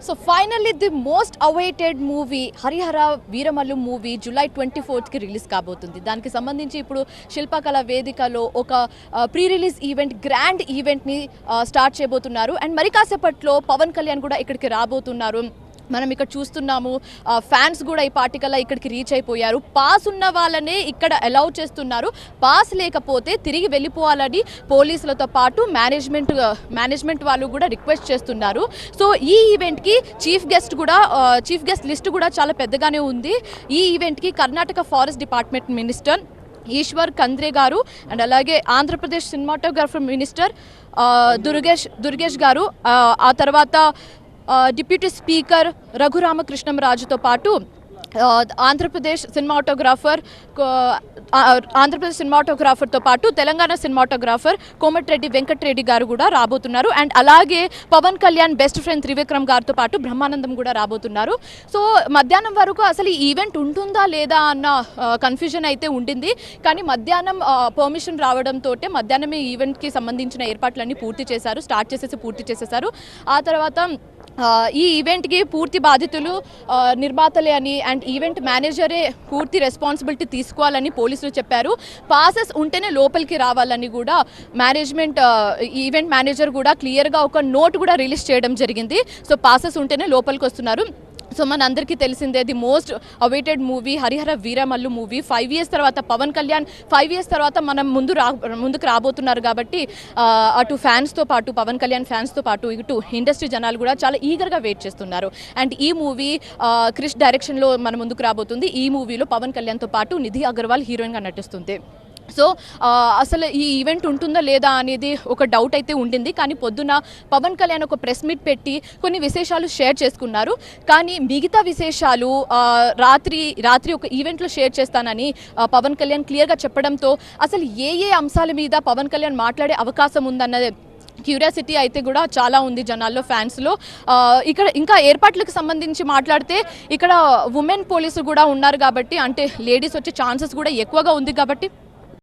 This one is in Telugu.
So finally the most awaited movie Harihara Veeramallu movie July 24th కి రిలీజ్ కాబోతుంది. దానికి సంబంధించి ఇప్పుడు శిల్పకళ వేదికలో ఒక pre release event grand event ని స్టార్ట్ చేయబోతున్నారు. అండ్ మరి కాసేపట్లో పవన్ కళ్యాణ్ కూడా ఇక్కడికి రాబోతున్నారు. మనం ఇక్కడ చూస్తున్నాము ఫ్యాన్స్ కూడా ఈ పార్టీకల్లా ఇక్కడికి రీచ్ అయిపోయారు. పాస్ ఉన్న వాళ్ళనే ఇక్కడ అలౌ చేస్తున్నారు. పాస్ లేకపోతే తిరిగి వెళ్ళిపోవాలని పోలీసులతో పాటు మేనేజ్మెంట్ వాళ్ళు కూడా రిక్వెస్ట్ చేస్తున్నారు. సో ఈ ఈవెంట్కి చీఫ్ గెస్ట్ లిస్ట్ కూడా చాలా పెద్దగానే ఉంది. ఈ ఈవెంట్కి Karnataka forest department minister Eshwar Khandre గారు అండ్ అలాగే ఆంధ్రప్రదేశ్ సినిమాటోగ్రఫర్ మినిస్టర్ దుర్గేష్ గారు, ఆ తర్వాత డిప్యూటీ స్పీకర్ రఘురామకృష్ణం రాజుతో పాటు ఆంధ్రప్రదేశ్ సినిమాటోగ్రాఫర్తో పాటు తెలంగాణ సినిమాటోగ్రాఫర్ కోమటిరెడ్డి వెంకటరెడ్డి గారు కూడా రాబోతున్నారు. అండ్ అలాగే పవన్ కళ్యాణ్ బెస్ట్ ఫ్రెండ్ త్రివిక్రమ్ గారితో పాటు బ్రహ్మానందం కూడా రాబోతున్నారు. సో మధ్యాహ్నం వరకు అసలు ఈ ఈవెంట్ ఉంటుందా లేదా అన్న కన్ఫ్యూజన్ అయితే ఉండింది. కానీ మధ్యాహ్నం పర్మిషన్ రావడంతో మధ్యాహ్నమే ఈవెంట్కి సంబంధించిన ఏర్పాట్లన్నీ స్టార్ట్ చేసేసారు. ఆ తర్వాత ఈ ఈవెంట్కి పూర్తి బాధితులు నిర్మాతలే అని అండ్ ఈవెంట్ మేనేజరే పూర్తి రెస్పాన్సిబిలిటీ తీసుకోవాలని పోలీసులు చెప్పారు. పాసెస్ ఉంటేనే లోపలికి రావాలని కూడా ఈవెంట్ మేనేజర్ కూడా క్లియర్గా ఒక నోట్ కూడా రిలీజ్ చేయడం జరిగింది. సో పాసెస్ ఉంటేనే లోపలికి వస్తున్నారు. సో మన అందరికీ తెలిసిందే the most awaited movie Harihara Veeramallu movie. 5 years తర్వాత పవన్ కళ్యాణ్ 5 years తర్వాత మనం ముందుకు రాబోతున్నారు. కాబట్టి అటు ఫ్యాన్స్తో పాటు పవన్ కళ్యాణ్ ఫ్యాన్స్తో పాటు ఇటు ఇండస్ట్రీ జనాలు కూడా చాలా ఈగర్గా వెయిట్ చేస్తున్నారు. అండ్ ఈ మూవీ క్రిష్ డైరెక్షన్లో మన ముందుకు రాబోతుంది. ఈ మూవీలో పవన్ కళ్యాణ్తో పాటు నిధి అగర్వాల్ హీరోయిన్గా నటిస్తుంది. సో అసలు ఈ ఈవెంట్ ఉంటుందా లేదా అనేది ఒక డౌట్ అయితే ఉండింది. కానీ పొద్దున పవన్ కళ్యాణ్ ఒక ప్రెస్ మీట్ పెట్టి కొన్ని విశేషాలు షేర్ చేసుకున్నారు. కానీ మిగతా విశేషాలు రాత్రి ఒక ఈవెంట్లో షేర్ చేస్తానని పవన్ కళ్యాణ్ క్లియర్గా చెప్పడంతో అసలు ఏ అంశాల మీద పవన్ కళ్యాణ్ మాట్లాడే అవకాశం ఉందన్నది క్యూరియాసిటీ అయితే కూడా చాలా ఉంది జనాల్లో, ఫ్యాన్స్లో. ఇక్కడ ఇంకా ఏర్పాట్లకు సంబంధించి మాట్లాడితే ఇక్కడ ఉమెన్ పోలీసులు కూడా ఉన్నారు కాబట్టి, అంటే లేడీస్ వచ్చే ఛాన్సెస్ కూడా ఎక్కువగా ఉంది కాబట్టి